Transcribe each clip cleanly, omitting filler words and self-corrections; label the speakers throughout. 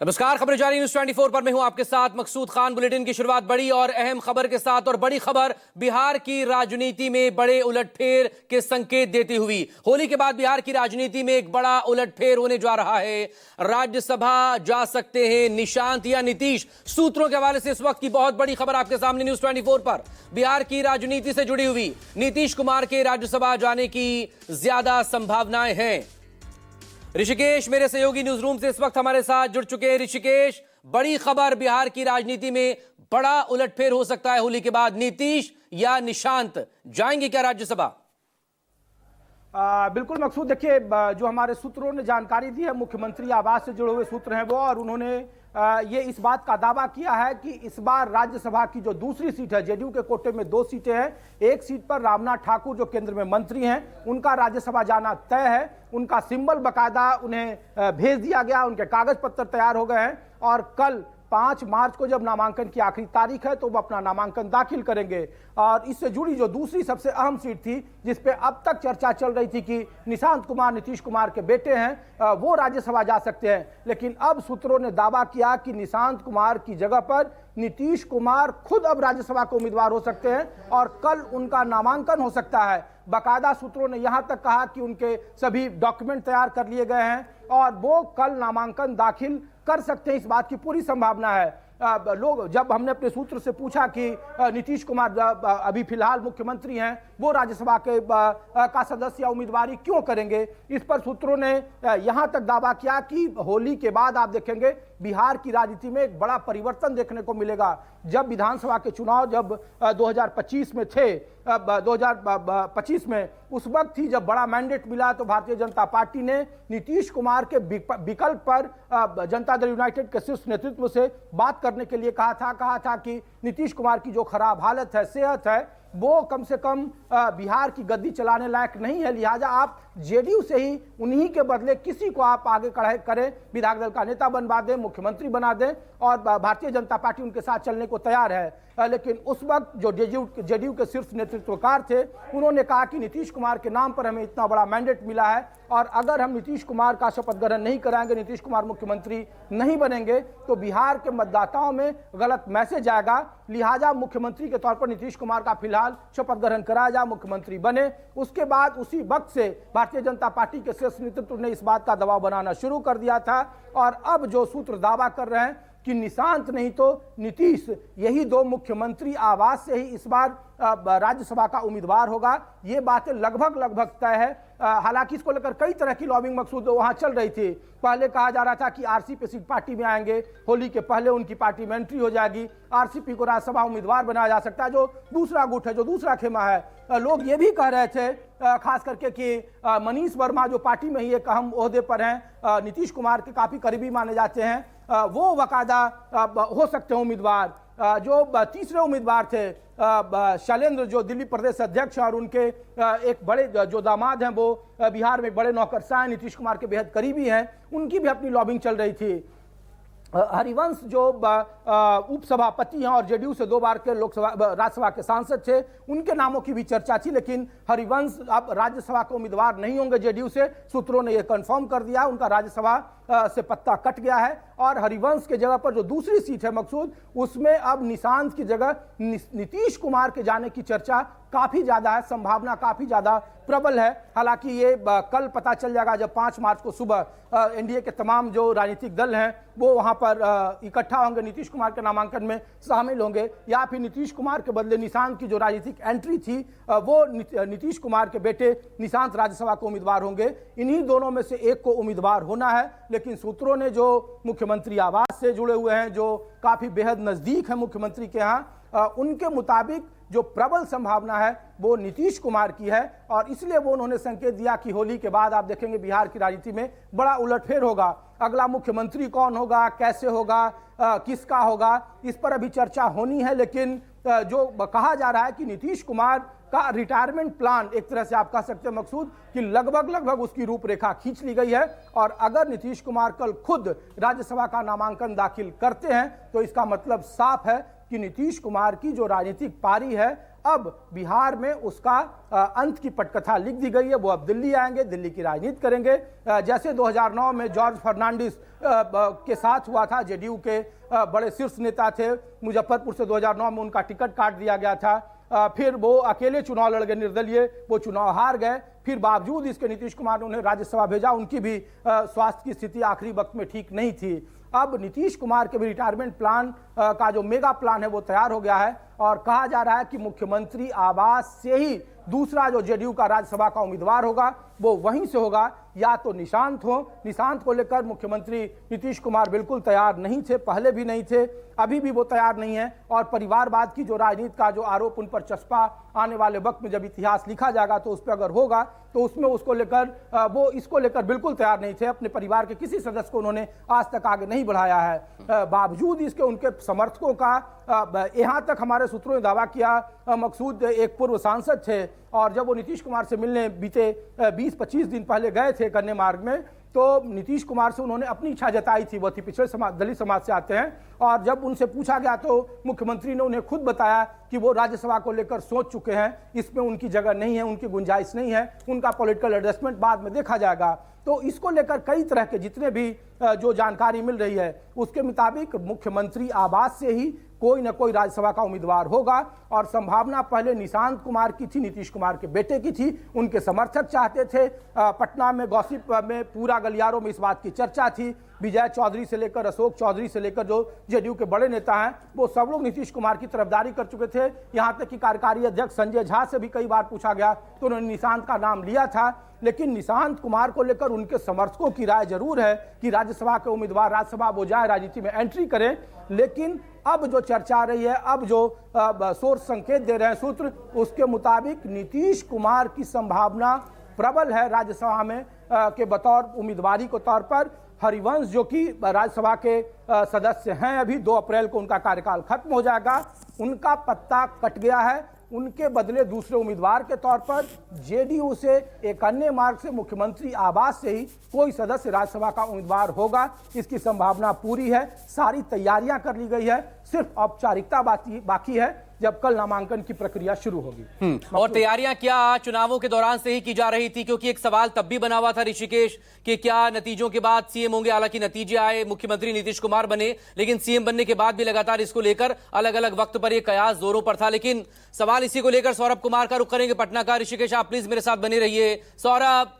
Speaker 1: नमस्कार, खबरें जारी न्यूज 24 पर मैं हूं आपके साथ मकसूद खान। बुलेटिन की शुरुआत बड़ी और अहम खबर के साथ, और बड़ी खबर बिहार की राजनीति में बड़े उलटफेर के संकेत देती हुई। होली के बाद बिहार की राजनीति में एक बड़ा उलटफेर होने जा रहा है। राज्यसभा जा सकते हैं निशांत या नीतीश। सूत्रों के हवाले से इस वक्त की बहुत बड़ी खबर आपके सामने न्यूज 24 पर। बिहार की राजनीति से जुड़ी हुई नीतीश कुमार के राज्यसभा जाने की ज्यादा संभावनाएं हैं। ऋषिकेश मेरे सहयोगी न्यूज रूम से इस वक्त हमारे साथ जुड़ चुके हैं। ऋषिकेश, बड़ी खबर, बिहार की राजनीति में बड़ा उलटफेर हो सकता है होली के बाद। नीतीश या निशांत जाएंगे क्या राज्यसभा?
Speaker 2: बिल्कुल मकसूद, देखिए जो हमारे सूत्रों ने जानकारी दी है, मुख्यमंत्री आवास से जुड़े हुए सूत्र हैं वो, और उन्होंने ये इस बात का दावा किया है कि इस बार राज्यसभा की जो दूसरी सीट है, जेडीयू के कोटे में 2 सीटें हैं, एक सीट पर रामनाथ ठाकुर जो केंद्र में मंत्री हैं उनका राज्यसभा जाना तय है। उनका सिंबल बकायदा उन्हें भेज दिया गया, उनके कागज पत्र तैयार हो गए हैं, और कल 5 मार्च को जब नामांकन की आखिरी तारीख है तो वो अपना नामांकन दाखिल करेंगे। और इससे जुड़ी जो दूसरी सबसे अहम सीट थी, जिस पे अब तक चर्चा चल रही थी कि निशांत कुमार नीतीश कुमार के बेटे हैं, वो राज्यसभा जा सकते हैं, लेकिन अब सूत्रों ने दावा किया कि निशांत कुमार की जगह पर नीतीश कुमार खुद अब राज्यसभा के उम्मीदवार हो सकते हैं और कल उनका नामांकन हो सकता है। बाकायदा सूत्रों ने यहां तक कहा कि उनके सभी डॉक्यूमेंट तैयार कर लिए गए हैं और वो कल नामांकन दाखिल कर सकते हैं, इस बात की पूरी संभावना है। लोग, जब हमने अपने सूत्र से पूछा कि नीतीश कुमार अभी फिलहाल मुख्यमंत्री हैं, वो राज्यसभा के का सदस्य या उम्मीदवारी क्यों करेंगे, इस पर सूत्रों ने यहां तक दावा किया कि होली के बाद आप देखेंगे बिहार की राजनीति में एक बड़ा परिवर्तन देखने को मिलेगा। जब विधानसभा के चुनाव जब 2025 में थे, 2025 में उस वक्त ही जब बड़ा मैंडेट मिला तो भारतीय जनता पार्टी ने नीतीश कुमार के विकल्प पर जनता दल यूनाइटेड के शीर्ष नेतृत्व से बात करने के लिए कहा था कि नीतीश कुमार की जो खराब हालत है, सेहत है, वो कम से कम बिहार की गद्दी चलाने लायक नहीं है, लिहाजा आप जेडीयू से ही उन्हीं के बदले किसी को आप आगे करें, विधायक दल का नेता बनवा दें, मुख्यमंत्री बना दें, और भारतीय जनता पार्टी उनके साथ चलने को तैयार है। लेकिन उस वक्त जो जेडीयू के शीर्ष नेतृत्वकार थे, उन्होंने कहा कि नीतीश कुमार के नाम पर हमें इतना बड़ा मैंडेट मिला है और अगर हम नीतीश कुमार का शपथ ग्रहण नहीं कराएंगे, नीतीश कुमार मुख्यमंत्री नहीं बनेंगे तो बिहार के मतदाताओं में गलत मैसेज आएगा, लिहाजा मुख्यमंत्री के तौर पर नीतीश कुमार का फिलहाल शपथ ग्रहण कराया जाए, मुख्यमंत्री बने। उसके बाद उसी वक्त से भारतीय जनता पार्टी के शीर्ष नेतृत्व ने इस बात का दबाव बनाना शुरू कर दिया था, और अब जो सूत्र दावा कर रहे हैं कि निशांत नहीं तो नीतीश, यही 2 मुख्यमंत्री आवास से ही इस बार राज्यसभा का उम्मीदवार होगा, ये बातें लगभग तय है। हालांकि इसको लेकर कई तरह की लॉबिंग मकसूद वहां चल रही थी। पहले कहा जा रहा था कि आरसीपी सिंह पार्टी में आएंगे, होली के पहले उनकी पार्टी में एंट्री हो जाएगी, आरसीपी को राज्यसभा उम्मीदवार बनाया जा सकता है, जो दूसरा गुट है, जो दूसरा खेमा है। लोग ये भी कह रहे थे खास करके कि मनीष वर्मा जो पार्टी में ही एक अहम ओहदे पर हैं, नीतीश कुमार के काफी करीबी माने जाते हैं, वो बाकायदा हो सकते हैं उम्मीदवार। जो तीसरे उम्मीदवार थे शैलेंद्र, जो दिल्ली प्रदेश अध्यक्ष, और उनके एक बड़े जो दामाद हैं वो बिहार में बड़े नौकरशाह हैं, नीतीश कुमार के बेहद करीबी हैं, उनकी भी अपनी लॉबिंग चल रही थी। हरिवंश जो उपसभापति हैं और जेडीयू से 2 बार के लोकसभा राज्यसभा के सांसद थे, उनके नामों की भी चर्चा थी, लेकिन हरिवंश अब राज्यसभा के उम्मीदवार नहीं होंगे जेडीयू से, सूत्रों ने यह कंफर्म कर दिया, उनका राज्यसभा से पत्ता कट गया है। और हरिवंश के जगह पर जो दूसरी सीट है मकसूद, उसमें अब निशांत की जगह नीतीश कुमार के जाने की चर्चा काफी ज्यादा है, संभावना काफी ज्यादा प्रबल है। हालांकि ये कल पता चल जाएगा जब 5 मार्च को सुबह एनडीए के तमाम जो राजनीतिक दल हैं वो वहां पर इकट्ठा होंगे, नीतीश कुमार के नामांकन में शामिल होंगे, या फिर नीतीश कुमार के बदले निशांत की जो राजनीतिक एंट्री थी वो नीतीश कुमार के बेटे निशांत राज्यसभा के उम्मीदवार होंगे। इन्हीं दोनों में से एक को उम्मीदवार होना है, लेकिन सूत्रों ने जो मुख्यमंत्री आवास से जुड़े हुए हैं, जो काफी बेहद नजदीक है मुख्यमंत्री के यहाँ, उनके मुताबिक जो प्रबल संभावना है वो नीतीश कुमार की है, और इसलिए वो उन्होंने संकेत दिया कि होली के बाद आप देखेंगे बिहार की राजनीति में बड़ा उलटफेर होगा। अगला मुख्यमंत्री कौन होगा, कैसे होगा, किसका होगा, इस पर अभी चर्चा होनी है, लेकिन जो कहा जा रहा है कि नीतीश कुमार का रिटायरमेंट प्लान, एक तरह से आप कह सकते हैं मकसूद कि लगभग उसकी रूपरेखा खींच ली गई है, और अगर नीतीश कुमार कल खुद राज्यसभा का नामांकन दाखिल करते हैं तो इसका मतलब साफ है कि नीतीश कुमार की जो राजनीतिक पारी है अब बिहार में उसका अंत की पटकथा लिख दी गई है। वो अब दिल्ली आएंगे, दिल्ली की राजनीति करेंगे। जैसे 2009 में जॉर्ज फर्नांडिस के साथ हुआ था, जेडीयू के बड़े शीर्ष नेता थे, मुजफ्फरपुर से 2009 में उनका टिकट काट दिया गया था। फिर वो अकेले चुनाव लड़ गए, निर्दलीय, वो चुनाव हार गए। फिर बावजूद इसके नीतीश कुमार ने उन्हें राज्यसभा भेजा। उनकी भी स्वास्थ्य की स्थिति आखिरी वक्त में ठीक नहीं थी। अब नीतीश कुमार के भी रिटायरमेंट प्लान का जो मेगा प्लान है वो तैयार हो गया है और कहा जा रहा है कि मुख्यमंत्री आवास से ही दूसरा जो जेडीयू का राज्यसभा का उम्मीदवार होगा वो वहीं से होगा, या तो निशांत हो। निशांत को लेकर मुख्यमंत्री नीतीश कुमार बिल्कुल तैयार नहीं थे, पहले भी नहीं थे, अभी भी वो तैयार नहीं है। और परिवारवाद की जो राजनीति का जो आरोप उन पर चस्पा आने वाले वक्त में जब इतिहास लिखा जाएगा तो उस पर अगर होगा तो उसमें उसको लेकर वो इसको लेकर बिल्कुल तैयार नहीं थे। अपने परिवार के किसी सदस्य को उन्होंने आज तक आगे नहीं बढ़ाया है। बावजूद इसके उनके समर्थकों का यहाँ तक हमारे सूत्रों ने दावा किया, मकसूद एक पूर्व सांसद थे और जब वो नीतीश कुमार से मिलने बीते 20-25 दिन पहले गए थे कन्या मार्ग में, तो नीतीश कुमार से उन्होंने अपनी इच्छा जताई थी। वो पिछड़े समाज, दलित समाज से आते हैं और जब उनसे पूछा गया तो मुख्यमंत्री ने उन्हें खुद बताया कि वो राज्यसभा को लेकर सोच चुके हैं, इसमें उनकी जगह नहीं है, उनकी गुंजाइश नहीं है, उनका पॉलिटिकल एडजस्टमेंट बाद में देखा जाएगा। तो इसको लेकर कई तरह के जितने भी जो जानकारी मिल रही है उसके मुताबिक मुख्यमंत्री आवास से ही कोई न कोई राज्यसभा का उम्मीदवार होगा। और संभावना पहले निशांत कुमार की थी, नीतीश कुमार के बेटे की थी, उनके समर्थक चाहते थे। पटना में गॉसिप में पूरा गलियारों में इस बात की चर्चा थी। विजय चौधरी से लेकर अशोक चौधरी से लेकर जो जेडीयू के बड़े नेता हैं वो सब लोग नीतीश कुमार की तरफदारी कर चुके थे। यहाँ तक कि कार्यकारी अध्यक्ष संजय झा से भी कई बार पूछा गया तो उन्होंने निशांत का नाम लिया था। लेकिन निशांत कुमार को लेकर उनके समर्थकों की राय जरूर है कि राज्यसभा के उम्मीदवार राज्यसभा वो जाए, राजनीति में एंट्री करें। लेकिन अब जो चर्चा आ रही है, अब जो सोर्स संकेत दे रहे हैं सूत्र, उसके मुताबिक नीतीश कुमार की संभावना प्रबल है राज्यसभा में के बतौर उम्मीदवारी के तौर पर। हरिवंश जो कि राज्यसभा के सदस्य हैं, अभी 2 अप्रैल को उनका कार्यकाल खत्म हो जाएगा, उनका पत्ता कट गया है। उनके बदले दूसरे उम्मीदवार के तौर पर जेडीयू से एक अन्य मार्ग से मुख्यमंत्री आवास से ही कोई सदस्य राज्यसभा का उम्मीदवार होगा, इसकी संभावना पूरी है। सारी तैयारियां कर ली गई है, सिर्फ औपचारिकता बाकी है जब कल नामांकन की प्रक्रिया शुरू होगी।
Speaker 1: और तैयारियां क्या चुनावों के दौरान से ही की जा रही थी? क्योंकि एक सवाल तब भी बना हुआ था ऋषिकेश कि क्या नतीजों के बाद सीएम होंगे। हालांकि नतीजे आए, मुख्यमंत्री नीतीश कुमार बने, लेकिन सीएम बनने के बाद भी लगातार इसको लेकर अलग अलग वक्त पर यह कयास जोरों पर था। लेकिन सवाल इसी को लेकर सौरभ कुमार का रुख करेंगे पटना का। ऋषिकेश, आप प्लीज मेरे साथ बने रहिए। सौरभ,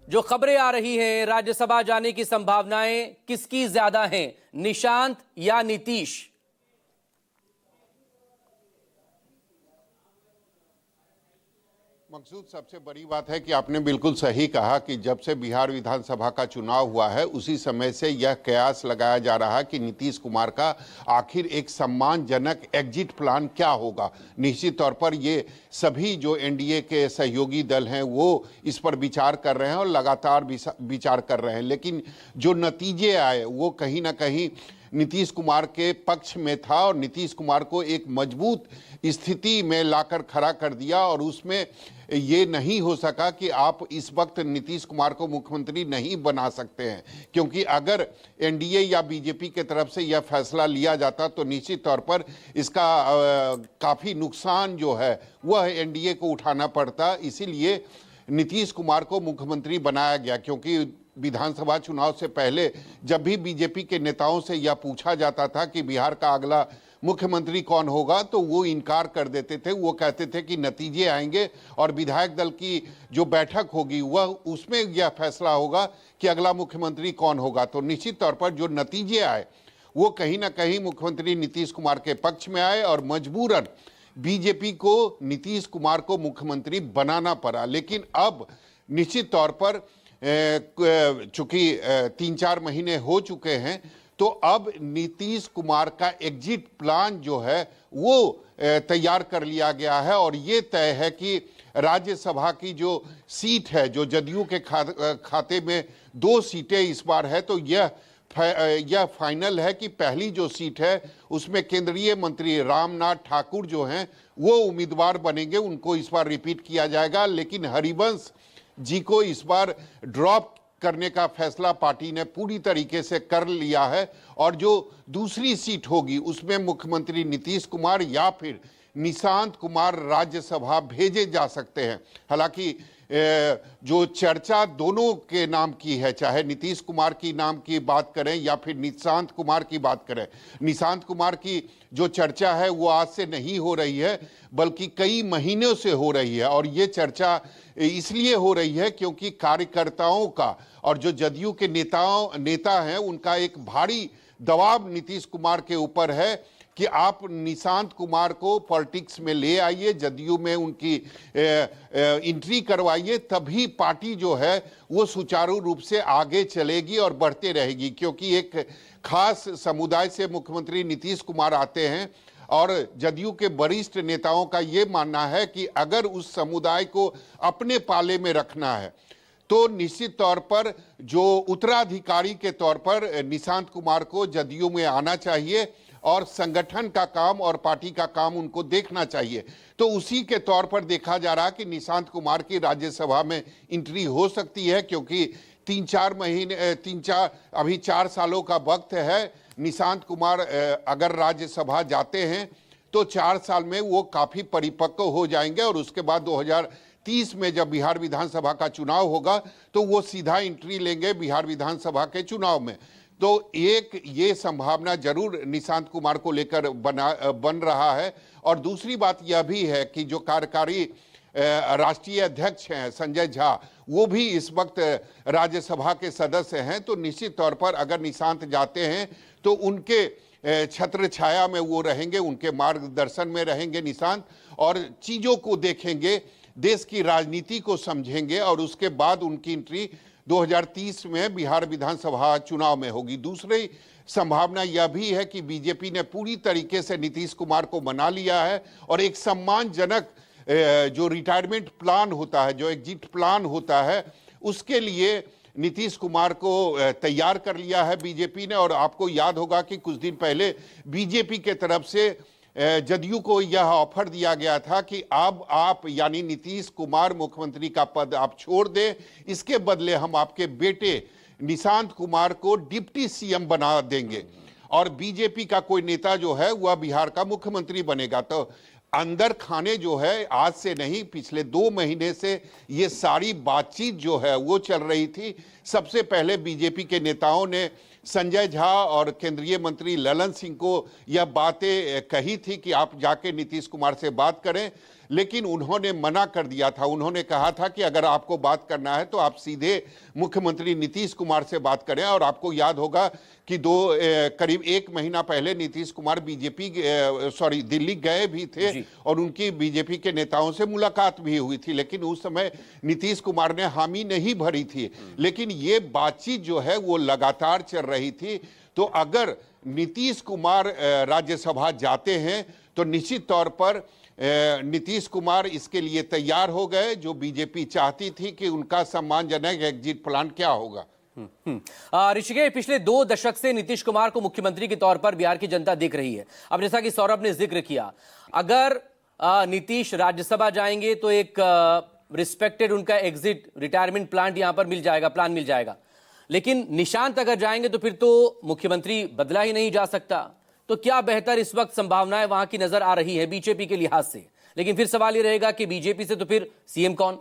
Speaker 1: जो खबरें आ रही हैं, राज्यसभा जाने की संभावनाएं किसकी ज्यादा हैं, निशांत या नीतीश?
Speaker 3: मकसूद, सबसे बड़ी बात है कि आपने बिल्कुल सही कहा कि जब से बिहार विधानसभा का चुनाव हुआ है उसी समय से यह कयास लगाया जा रहा है कि नीतीश कुमार का आखिर एक सम्मानजनक एग्जिट प्लान क्या होगा। निश्चित तौर पर ये सभी जो एनडीए के सहयोगी दल हैं वो इस पर विचार कर रहे हैं और लगातार विचार कर रहे हैं। लेकिन जो नतीजे आए वो कहीं ना कहीं नीतीश कुमार के पक्ष में था और नीतीश कुमार को एक मजबूत स्थिति में लाकर खड़ा कर दिया। और उसमें ये नहीं हो सका कि आप इस वक्त नीतीश कुमार को मुख्यमंत्री नहीं बना सकते हैं, क्योंकि अगर एनडीए या बीजेपी के तरफ से यह फैसला लिया जाता तो निश्चित तौर पर इसका काफ़ी नुकसान जो है वह एनडीए को उठाना पड़ता। इसीलिए नीतीश कुमार को मुख्यमंत्री बनाया गया, क्योंकि विधानसभा चुनाव से पहले जब भी बीजेपी के नेताओं से यह पूछा जाता था कि बिहार का अगला मुख्यमंत्री कौन होगा तो वो इनकार कर देते थे। वो कहते थे कि नतीजे आएंगे और विधायक दल की जो बैठक होगी वह उसमें यह फैसला होगा कि अगला मुख्यमंत्री कौन होगा। तो निश्चित तौर पर जो नतीजे आए वो कहीं ना कहीं मुख्यमंत्री नीतीश कुमार के पक्ष में आए और मजबूरन बीजेपी को नीतीश कुमार को मुख्यमंत्री बनाना पड़ा। लेकिन अब निश्चित तौर पर चूंकि 3-4 महीने हो चुके हैं तो अब नीतीश कुमार का एग्जिट प्लान जो है वो तैयार कर लिया गया है। और ये तय है कि राज्यसभा की जो सीट है, जो जदयू के खाते में 2 सीटें इस बार है, तो यह फाइनल है कि पहली जो सीट है उसमें केंद्रीय मंत्री रामनाथ ठाकुर जो हैं वो उम्मीदवार बनेंगे, उनको इस बार रिपीट किया जाएगा। लेकिन हरिवंश जी को इस बार ड्रॉप करने का फैसला पार्टी ने पूरी तरीके से कर लिया है और जो दूसरी सीट होगी उसमें मुख्यमंत्री नीतीश कुमार या फिर निशांत कुमार राज्यसभा भेजे जा सकते हैं। हालांकि जो चर्चा दोनों के नाम की है, चाहे नीतीश कुमार की नाम की बात करें या फिर निशांत कुमार की बात करें, निशांत कुमार की जो चर्चा है वो आज से नहीं हो रही है बल्कि कई महीनों से हो रही है। और ये चर्चा इसलिए हो रही है क्योंकि कार्यकर्ताओं का और जो जदयू के नेता हैं उनका एक भारी दबाव नीतीश कुमार के ऊपर है कि आप निशांत कुमार को पॉलिटिक्स में ले आइए, जदयू में उनकी एंट्री करवाइए, तभी पार्टी जो है वो सुचारू रूप से आगे चलेगी और बढ़ते रहेगी। क्योंकि एक खास समुदाय से मुख्यमंत्री नीतीश कुमार आते हैं और जदयू के वरिष्ठ नेताओं का ये मानना है कि अगर उस समुदाय को अपने पाले में रखना है तो निश्चित तौर पर जो उत्तराधिकारी के तौर पर निशांत कुमार को जदयू में आना चाहिए और संगठन का काम और पार्टी का काम उनको देखना चाहिए। तो उसी के तौर पर देखा जा रहा कि निशांत कुमार की राज्यसभा में एंट्री हो सकती है, क्योंकि 4 सालों का वक्त है। निशांत कुमार अगर राज्यसभा जाते हैं तो 4 साल में वो काफी परिपक्व हो जाएंगे और उसके बाद 2030 में जब बिहार विधानसभा का चुनाव होगा तो वो सीधा एंट्री लेंगे बिहार विधानसभा के चुनाव में। तो एक ये संभावना जरूर निशांत कुमार को लेकर बन रहा है। और दूसरी बात यह भी है कि जो कार्यकारी राष्ट्रीय अध्यक्ष हैं संजय झा, वो भी इस वक्त राज्यसभा के सदस्य हैं। तो निश्चित तौर पर अगर निशांत जाते हैं तो उनके छत्र छाया में वो रहेंगे, उनके मार्गदर्शन में रहेंगे निशांत, और चीज़ों को देखेंगे, देश की राजनीति को समझेंगे और उसके बाद उनकी एंट्री 2030 में बिहार विधानसभा चुनाव में होगी। दूसरी संभावना यह भी है कि बीजेपी ने पूरी तरीके से नीतीश कुमार को मना लिया है और एक सम्मानजनक जो रिटायरमेंट प्लान होता है, जो एग्जिट प्लान होता है, उसके लिए नीतीश कुमार को तैयार कर लिया है बीजेपी ने। और आपको याद होगा कि कुछ दिन पहले बीजेपी के तरफ से जदयू को यह ऑफर दिया गया था कि अब आप यानी नीतीश कुमार मुख्यमंत्री का पद आप छोड़ दें, इसके बदले हम आपके बेटे निशांत कुमार को डिप्टी सीएम बना देंगे और बीजेपी का कोई नेता जो है वह बिहार का मुख्यमंत्री बनेगा। तो अंदर खाने जो है आज से नहीं, पिछले 2 महीने से ये सारी बातचीत जो है वो चल रही थी। सबसे पहले बीजेपी के नेताओं ने संजय झा और केंद्रीय मंत्री ललन सिंह को यह बातें कही थी कि आप जाके नीतीश कुमार से बात करें, लेकिन उन्होंने मना कर दिया था। उन्होंने कहा था कि अगर आपको बात करना है तो आप सीधे मुख्यमंत्री नीतीश कुमार से बात करें। और आपको याद होगा कि करीब 1 महीना पहले नीतीश कुमार दिल्ली गए भी थे और उनकी बीजेपी के नेताओं से मुलाकात भी हुई थी, लेकिन उस समय नीतीश कुमार ने हामी नहीं भरी थी। लेकिन ये बातचीत जो है वो लगातार चल रही थी। तो अगर नीतीश कुमार राज्यसभा जाते हैं तो निश्चित तौर पर नीतीश कुमार इसके लिए तैयार हो गए, जो बीजेपी चाहती थी कि उनका सम्मानजनक एग्जिट प्लान क्या होगा।
Speaker 1: ऋषिकेश, पिछले 2 दशक से नीतीश कुमार को मुख्यमंत्री के तौर पर बिहार की जनता देख रही है। अब जैसा कि सौरभ ने जिक्र किया, अगर नीतीश राज्यसभा जाएंगे तो एक रिस्पेक्टेड उनका एग्जिट रिटायरमेंट प्लान यहां पर प्लान मिल जाएगा। लेकिन निशांत अगर जाएंगे तो फिर तो मुख्यमंत्री बदला ही नहीं जा सकता। तो क्या बेहतर इस वक्त संभावनाएं वहां की नजर आ रही है बीजेपी के लिहाज से? लेकिन फिर सवाल ये रहेगा कि बीजेपी से तो फिर सीएम कौन?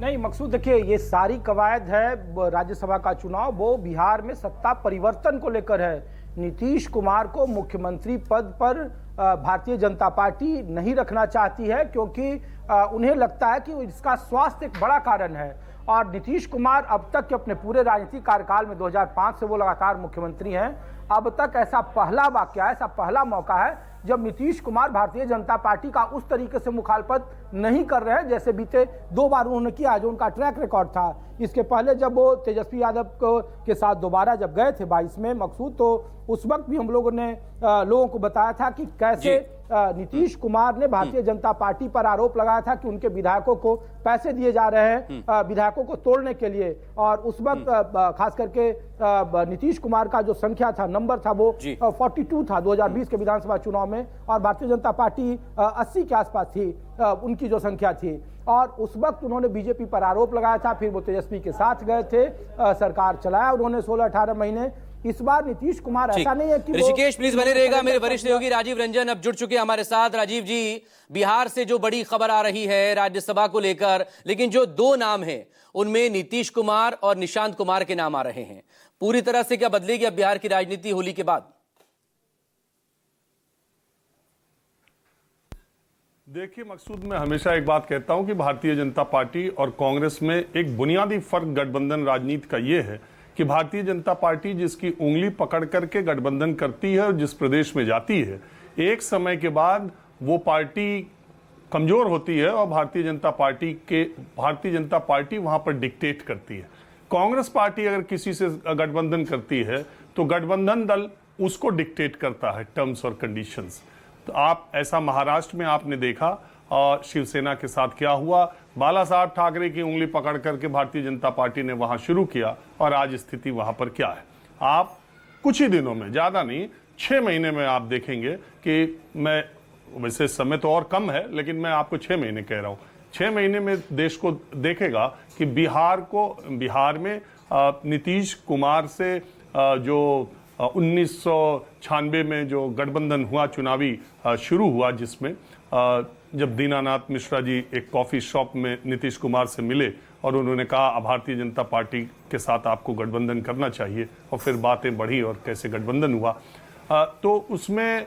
Speaker 2: नहीं मकसूद, देखिए ये सारी कवायद है राज्यसभा का चुनाव, वो बिहार में सत्ता परिवर्तन को लेकर है। नीतीश कुमार को मुख्यमंत्री पद पर भारतीय जनता पार्टी नहीं रखना चाहती है, क्योंकि उन्हें लगता है कि इसका स्वास्थ्य एक बड़ा कारण है। और नीतीश कुमार अब तक के अपने पूरे राजनीतिक कार्यकाल में 2005 से वो लगातार मुख्यमंत्री हैं, अब तक ऐसा पहला वाकया, ऐसा पहला मौका है जब नीतीश कुमार भारतीय जनता पार्टी का उस तरीके से मुखालफत नहीं कर रहे हैं जैसे बीते 2 बार उन्होंने किया, जो उनका ट्रैक रिकॉर्ड था। इसके पहले जब वो तेजस्वी यादव के साथ दोबारा जब गए थे 22 में मकसूद, तो उस वक्त भी हम लोगों ने लोगों को बताया था कि कैसे नीतीश कुमार ने भारतीय जनता पार्टी पर आरोप लगाया था कि उनके विधायकों को पैसे दिए जा रहे हैं विधायकों को तोड़ने के लिए। और उस वक्त खास करके नीतीश कुमार का जो संख्या था, नंबर था, वो 42 था 2020 के विधानसभा चुनाव में, और भारतीय जनता पार्टी 80 के आसपास थी उनकी जो संख्या थी। और उस वक्त उन्होंने बीजेपी पर आरोप लगाया था, फिर वो तेजस्वी के साथ गए थे, सरकार चलाया उन्होंने 16-18 महीने। इस बार नीतीश कुमार
Speaker 1: ठीक।
Speaker 2: ऐसा नहीं है कि
Speaker 1: ऋषिकेश प्लीज बने रहेगा। मेरे वरिष्ठ सहयोगी राजीव रंजन अब जुड़ चुके हैं हमारे साथ। राजीव जी, बिहार से जो बड़ी खबर आ रही है राज्यसभा को लेकर, लेकिन जो दो नाम हैं उनमें नीतीश कुमार और निशांत कुमार के नाम आ रहे हैं। पूरी तरह से क्या बदलेगी अब बिहार की राजनीति होली के बाद?
Speaker 4: देखिए मकसूद, मैं हमेशा एक बात कहता हूं कि भारतीय जनता पार्टी और कांग्रेस में एक बुनियादी फर्क गठबंधन राजनीति का यह है कि भारतीय जनता पार्टी जिसकी उंगली पकड़ करके गठबंधन करती है और जिस प्रदेश में जाती है, एक समय के बाद वो पार्टी कमजोर होती है और भारतीय जनता पार्टी वहां पर डिक्टेट करती है। कांग्रेस पार्टी अगर किसी से गठबंधन करती है तो गठबंधन दल उसको डिक्टेट करता है टर्म्स और कंडीशंस। तो आप ऐसा महाराष्ट्र में आपने देखा और शिवसेना के साथ क्या हुआ। बाला साहब ठाकरे की उंगली पकड़ करके भारतीय जनता पार्टी ने वहां शुरू किया और आज स्थिति वहां पर क्या है। आप कुछ ही दिनों में, ज्यादा नहीं 6 महीने में आप देखेंगे कि मैं वैसे समय तो और कम है लेकिन मैं आपको 6 महीने कह रहा हूं, 6 महीने में देश को देखेगा कि बिहार में नीतीश कुमार से जो 1996 में जो गठबंधन हुआ, चुनावी शुरू हुआ, जिसमें जब दीनानाथ मिश्रा जी एक कॉफी शॉप में नीतीश कुमार से मिले और उन्होंने कहा भारतीय जनता पार्टी के साथ आपको गठबंधन करना चाहिए, और फिर बातें बढ़ी और कैसे गठबंधन हुआ। तो उसमें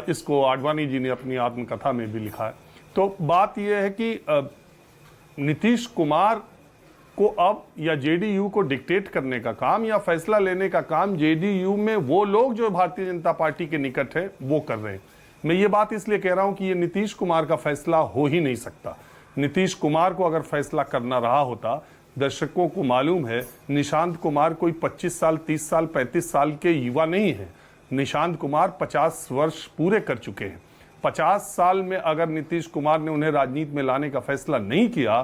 Speaker 4: इसको आडवाणी जी ने अपनी आत्मकथा में भी लिखा है। तो बात यह है कि नीतीश कुमार को अब या जेडीयू को डिक्टेट करने का काम या फैसला लेने का काम जेडीयू में वो लोग जो भारतीय जनता पार्टी के निकट है वो कर रहे हैं। मैं ये बात इसलिए कह रहा हूं कि ये नीतीश कुमार का फैसला हो ही नहीं सकता। नीतीश कुमार को अगर फैसला करना रहा होता, दर्शकों को मालूम है निशांत कुमार कोई 25 साल 30 साल 35 साल के युवा नहीं है। निशांत कुमार 50 वर्ष पूरे कर चुके हैं। 50 साल में अगर नीतीश कुमार ने उन्हें राजनीति में लाने का फैसला नहीं किया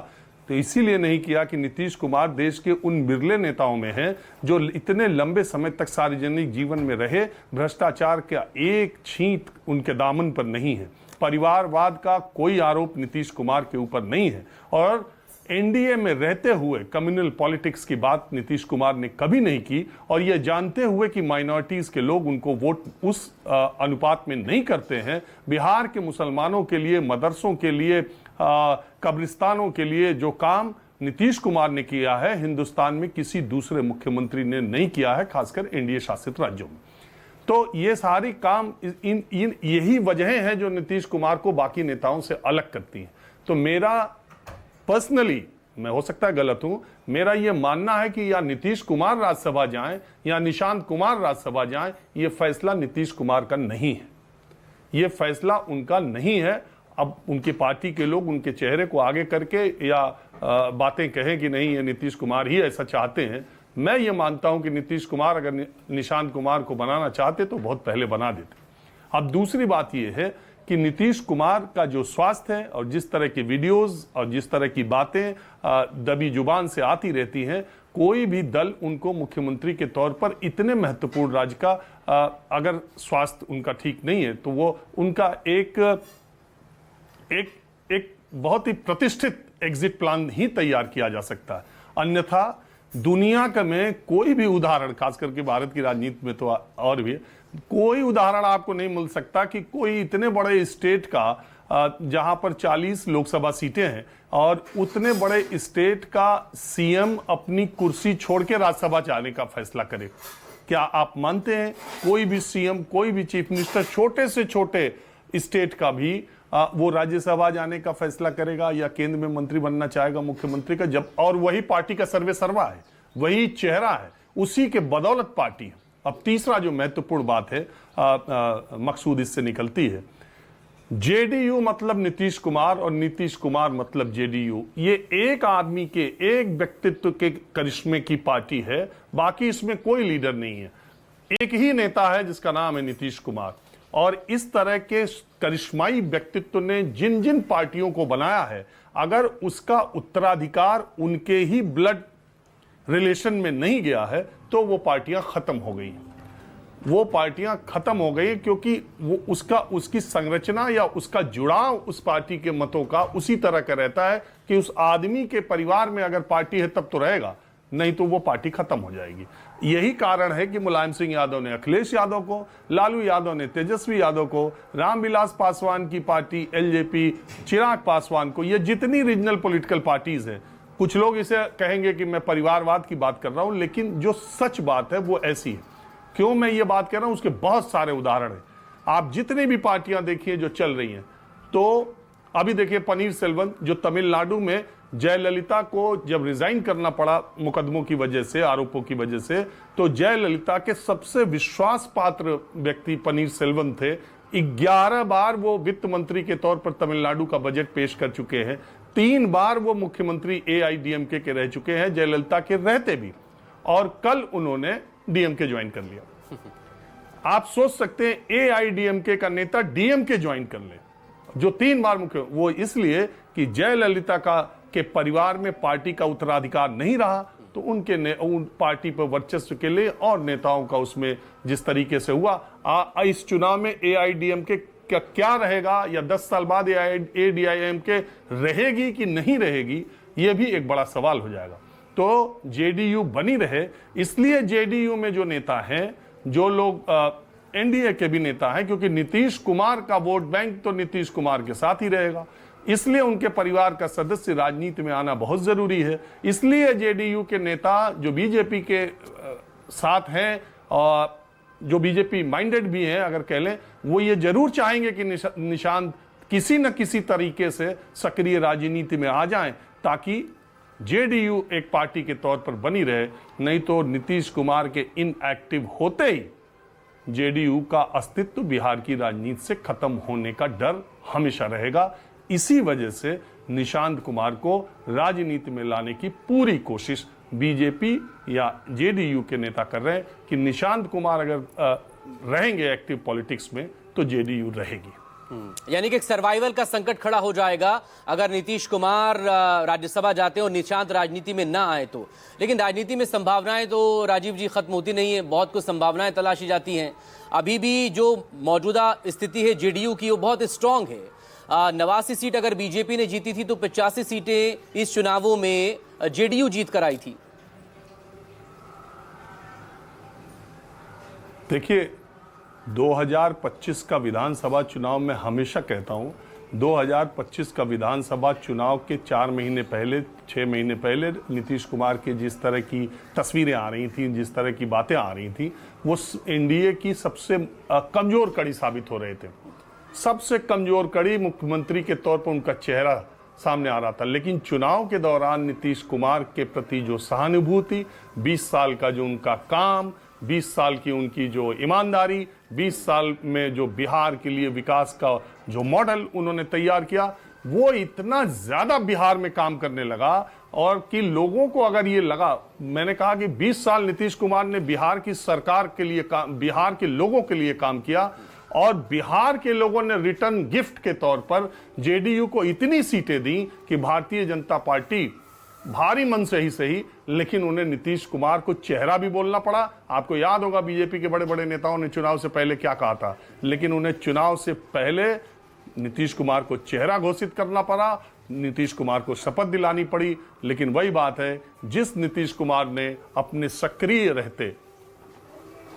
Speaker 4: तो इसीलिए नहीं किया कि नीतीश कुमार देश के उन बिरले नेताओं में हैं जो इतने लंबे समय तक सार्वजनिक जीवन में रहे, भ्रष्टाचार का एक छींट उनके दामन पर नहीं है, परिवारवाद का कोई आरोप नीतीश कुमार के ऊपर नहीं है, और एनडीए में रहते हुए कम्युनल पॉलिटिक्स की बात नीतीश कुमार ने कभी नहीं की, और यह जानते हुए कि माइनॉरिटीज के लोग उनको वोट उस अनुपात में नहीं करते हैं। बिहार के मुसलमानों के लिए, मदरसों के लिए, कब्रिस्तानों के लिए जो काम नीतीश कुमार ने किया है, हिंदुस्तान में किसी दूसरे मुख्यमंत्री ने नहीं किया है, खासकर एनडीए शासित राज्यों में। तो ये सारी काम यही वजहें हैं जो नीतीश कुमार को बाकी नेताओं से अलग करती हैं। तो मेरा पर्सनली, मैं हो सकता है गलत हूं, मेरा यह मानना है कि या नीतीश कुमार राज्यसभा जाएं या निशांत कुमार राज्यसभा जाएं, यह फैसला नीतीश कुमार का नहीं है, यह फैसला उनका नहीं है। अब उनकी पार्टी के लोग उनके चेहरे को आगे करके या बातें कहें कि नहीं ये नीतीश कुमार ही ऐसा चाहते हैं, मैं ये मानता हूं कि नीतीश कुमार अगर निशांत कुमार को बनाना चाहते तो बहुत पहले बना देते। अब दूसरी बात यह है कि नीतीश कुमार का जो स्वास्थ्य है और जिस तरह की वीडियोस और जिस तरह की बातें दबी जुबान से आती रहती हैं, कोई भी दल उनको मुख्यमंत्री के तौर पर इतने महत्वपूर्ण राज्य का अगर स्वास्थ्य उनका ठीक नहीं है तो वो उनका एक बहुत ही प्रतिष्ठित एग्जिट प्लान ही तैयार किया जा सकता है। अन्यथा दुनिया का में कोई भी उदाहरण, खास करके भारत की राजनीति में तो और भी कोई उदाहरण आपको नहीं मिल सकता कि कोई इतने बड़े स्टेट का जहां पर 40 लोकसभा सीटें हैं और उतने बड़े स्टेट का सीएम अपनी कुर्सी छोड़ के राज्यसभा जाने का फैसला करे। क्या आप मानते हैं कोई भी सीएम, कोई भी चीफ मिनिस्टर छोटे से छोटे स्टेट का भी वो राज्यसभा जाने का फैसला करेगा या केंद्र में मंत्री बनना चाहेगा मुख्यमंत्री का, जब और वही पार्टी का सर्वे सर्वा है, वही चेहरा है, उसी के बदौलत पार्टी है। अब तीसरा जो महत्वपूर्ण बात है मकसूद इससे निकलती है, जेडीयू मतलब नीतीश कुमार और नीतीश कुमार मतलब जेडीयू, ये एक आदमी के, एक व्यक्तित्व के करिश्मे की पार्टी है, बाकी इसमें कोई लीडर नहीं है, एक ही नेता है जिसका नाम है नीतीश कुमार। और इस तरह के करिश्माई व्यक्तित्व ने जिन जिन पार्टियों को बनाया है, अगर उसका उत्तराधिकार उनके ही ब्लड रिलेशन में नहीं गया है तो वो पार्टियां खत्म हो गई। वो पार्टियां खत्म हो गई क्योंकि वो उसकी संरचना या उसका जुड़ाव उस पार्टी के मतों का उसी तरह का रहता है कि उस आदमी के परिवार में अगर पार्टी है तब तो रहेगा, नहीं तो वो पार्टी खत्म हो जाएगी। यही कारण है कि मुलायम सिंह यादव ने अखिलेश यादव को, लालू यादव ने तेजस्वी यादव को, रामविलास पासवान की पार्टी एलजेपी चिराग पासवान को, ये जितनी रीजनल पॉलिटिकल पार्टीज है, कुछ लोग इसे कहेंगे कि मैं परिवारवाद की बात कर रहा हूं, लेकिन जो सच बात है वो ऐसी है। क्यों मैं ये बात कर रहा हूं, उसके बहुत सारे उदाहरण हैं। आप जितनी भी पार्टियां देखिए जो चल रही हैं, तो अभी देखिए पनीर सेल्वन जो तमिलनाडु में जयललिता को जब रिजाइन करना पड़ा मुकदमों की वजह से, आरोपों की वजह से, तो जयललिता के सबसे विश्वास पात्र व्यक्ति पनीर सेल्वन थे। 11 बार वो वित्त मंत्री के तौर पर तमिलनाडु का बजट पेश कर चुके हैं। 3 बार वो मुख्यमंत्री एआईडीएमके के रह चुके हैं जयललिता के रहते भी, और कल उन्होंने डीएमके ज्वाइन कर लिया। आप सोच सकते हैं एआईडीएमके का नेता डीएमके ज्वाइन कर ले, जो 3 बार मुख्य, वो इसलिए कि जयललिता का के परिवार में पार्टी का उत्तराधिकार नहीं रहा, तो उन पार्टी पर वर्चस्व के लिए और नेताओं का उसमें जिस तरीके से हुआ, इस चुनाव में एआईडीएमके क्या रहेगा, या 10 साल बाद एआईडीएमके रहेगी कि नहीं रहेगी, यह भी एक बड़ा सवाल हो जाएगा। तो जेडीयू बनी रहे, इसलिए जेडीयू में जो नेता हैं, जो लोग एनडीए के भी नेता हैं, क्योंकि नीतीश कुमार का वोट बैंक तो नीतीश कुमार के साथ ही रहेगा, इसलिए उनके परिवार का सदस्य राजनीति में आना बहुत जरूरी है। इसलिए जेडीयू के नेता जो बीजेपी के साथ हैं और जो बीजेपी माइंडेड भी हैं अगर कह लें, वो ये जरूर चाहेंगे कि निशांत किसी न किसी तरीके से सक्रिय राजनीति में आ जाएं, ताकि जेडीयू एक पार्टी के तौर पर बनी रहे। नहीं तो नीतीश कुमार के इनएक्टिव होते ही जेडीयू का अस्तित्व बिहार की राजनीति से खत्म होने का डर हमेशा रहेगा। इसी वजह से निशांत कुमार को राजनीति में लाने की पूरी कोशिश बीजेपी या जेडीयू के नेता कर रहे हैं कि निशांत कुमार अगर रहेंगे एक्टिव पॉलिटिक्स में तो जेडीयू रहेगी।
Speaker 1: यानी कि एक सर्वाइवल का संकट खड़ा हो जाएगा अगर नीतीश कुमार राज्यसभा जाते हैं और निशांत राजनीति में ना आए तो। लेकिन राजनीति में संभावनाएं तो राजीव जी खत्म होती नहीं है, बहुत कुछ संभावनाएं तलाशी जाती हैं। अभी भी जो मौजूदा स्थिति है जेडीयू की वो बहुत स्ट्रांग है। 89 सीट अगर बीजेपी ने जीती थी तो 85 सीटें इस चुनावों में जेडीयू जीत कर आई थी।
Speaker 4: देखिए 2025 का विधानसभा चुनाव, मैं हमेशा कहता हूं 2025 का विधानसभा चुनाव के 4 महीने पहले, 6 महीने पहले नीतीश कुमार की जिस तरह की तस्वीरें आ रही थी, जिस तरह की बातें आ रही थी, वो एनडीए की सबसे कमजोर कड़ी साबित हो रहे थे। सबसे कमजोर कड़ी मुख्यमंत्री के तौर पर उनका चेहरा सामने आ रहा था। लेकिन चुनाव के दौरान नीतीश कुमार के प्रति जो सहानुभूति, 20 साल का जो उनका काम, 20 साल की उनकी जो ईमानदारी, 20 साल में जो बिहार के लिए विकास का जो मॉडल उन्होंने तैयार किया, वो इतना ज्यादा बिहार में काम करने लगा। और कि लोगों को अगर ये लगा, मैंने कहा कि 20 साल नीतीश कुमार ने बिहार की सरकार के लिए काम, बिहार के लोगों के लिए काम किया, और बिहार के लोगों ने रिटर्न गिफ्ट के तौर पर जेडीयू को इतनी सीटें दी कि भारतीय जनता पार्टी भारी मन से ही सही, लेकिन उन्हें नीतीश कुमार को चेहरा भी बोलना पड़ा। आपको याद होगा बीजेपी के बड़े बड़े नेताओं ने चुनाव से पहले क्या कहा था, लेकिन उन्हें चुनाव से पहले नीतीश कुमार को चेहरा घोषित करना पड़ा, नीतीश कुमार को शपथ दिलानी पड़ी। लेकिन वही बात है, जिस नीतीश कुमार ने अपने सक्रिय रहते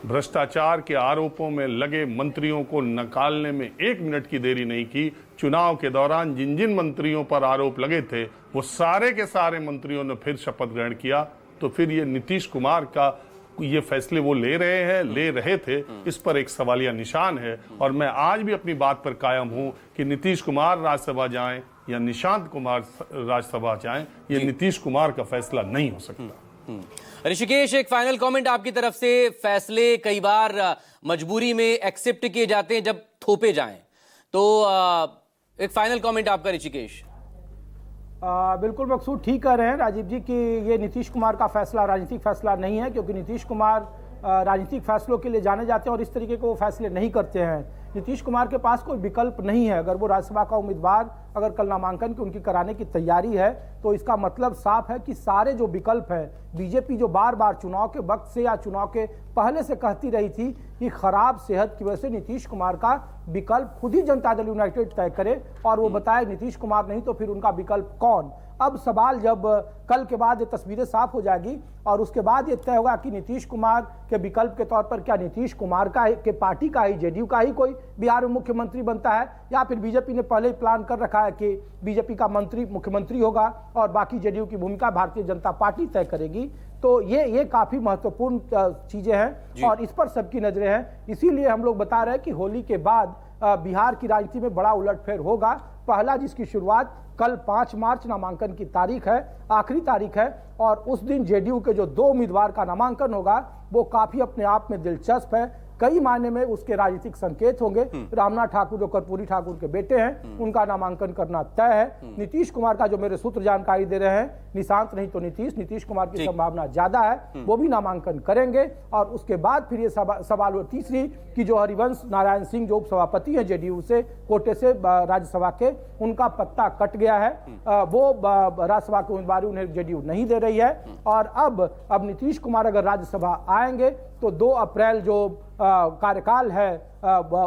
Speaker 4: भ्रष्टाचार के आरोपों में लगे मंत्रियों को निकालने में 1 मिनट की देरी नहीं की। चुनाव के दौरान जिन जिन मंत्रियों पर आरोप लगे थे, वो सारे के सारे मंत्रियों ने फिर शपथ ग्रहण किया। तो फिर ये नीतीश कुमार का ये फैसले वो ले रहे थे, इस पर एक सवालिया निशान है। और मैं आज भी अपनी बात पर कायम हूं कि नीतीश कुमार राज्यसभा जाएं या निशांत कुमार राज्यसभा जाएं, ये नीतीश कुमार का फैसला नहीं हो सकता।
Speaker 1: ऋषिकेश, एक फाइनल कमेंट आपकी तरफ से। फैसले कई बार मजबूरी में एक्सेप्ट किए जाते हैं जब थोपे जाएं, तो एक फाइनल कमेंट आपका ऋषिकेश।
Speaker 2: बिल्कुल मकसूद ठीक कह रहे हैं राजीव जी कि ये नीतीश कुमार का फैसला राजनीतिक फैसला नहीं है, क्योंकि नीतीश कुमार राजनीतिक फैसलों के लिए जाने जाते हैं और इस तरीके के वो फैसले नहीं करते हैं। नीतीश कुमार के पास कोई विकल्प नहीं है। अगर वो राज्यसभा का उम्मीदवार अगर कल नामांकन की उनकी कराने की तैयारी है तो इसका मतलब साफ है कि सारे जो विकल्प है, बीजेपी जो बार बार चुनाव के वक्त से या चुनाव के पहले से कहती रही थी कि खराब सेहत की वजह से नीतीश कुमार का विकल्प खुद ही जनता दल यूनाइटेड तय करे और वो बताए नीतीश कुमार नहीं तो फिर उनका विकल्प कौन। अब सवाल जब कल के बाद ये तस्वीरें साफ हो जाएगी और उसके बाद ये तय होगा कि नीतीश कुमार के विकल्प के तौर पर क्या नीतीश कुमार का के पार्टी का ही, जेडीयू का ही कोई बिहार में मुख्यमंत्री बनता है या फिर बीजेपी ने पहले ही प्लान कर रखा है कि बीजेपी का मंत्री मुख्यमंत्री होगा और बाकी जेडीयू की भूमिका भारतीय जनता पार्टी तय करेगी। तो ये काफी महत्वपूर्ण चीजें हैं और इस पर सबकी नजरें हैं। इसीलिए हम लोग बता रहे हैं कि होली के बाद बिहार की राजनीति में बड़ा उलटफेर होगा। पहला जिसकी शुरुआत कल 5 मार्च नामांकन की तारीख है, आखिरी तारीख है और उस दिन जेडीयू के जो 2 उम्मीदवार का नामांकन होगा वो काफी अपने आप में दिलचस्प है। कई मायने में उसके राजनीतिक संकेत होंगे। रामनाथ ठाकुर जो कर्पूरी ठाकुर के बेटे हैं उनका नामांकन करना तय है। नीतीश कुमार का जो मेरे सूत्र जानकारी दे रहे हैं, निशांत नहीं तो नीतीश कुमार की संभावना ज्यादा है, वो भी नामांकन करेंगे। और उसके बाद फिर ये सवाल तीसरी कि जो हरिवंश नारायण सिंह जो उपसभापति है जेडीयू से, कोटे से राज्यसभा के, उनका पत्ता कट गया है, वो राज्यसभा की उम्मीदवारी उन्हें जेडीयू नहीं दे रही है। और अब नीतीश कुमार अगर राज्यसभा आएंगे तो 2 अप्रैल जो कार्यकाल है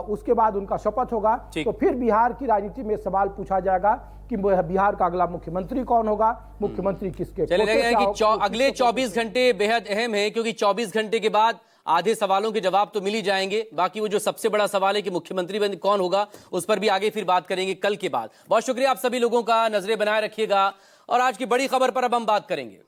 Speaker 2: उसके बाद उनका शपथ होगा। तो फिर बिहार की राजनीति में सवाल पूछा जाएगा कि बिहार का अगला मुख्यमंत्री कौन होगा, मुख्यमंत्री किसके।
Speaker 1: चलिए लग रहा है कि अगले 24 घंटे बेहद अहम है क्योंकि 24 घंटे के बाद आधे सवालों के जवाब तो मिल ही जाएंगे। बाकी वो जो सबसे बड़ा सवाल है कि मुख्यमंत्री कौन होगा उस पर भी आगे फिर बात करेंगे कल के बाद। बहुत शुक्रिया आप सभी लोगों का, नजरें बनाए रखिएगा और आज की बड़ी खबर पर अब हम बात करेंगे।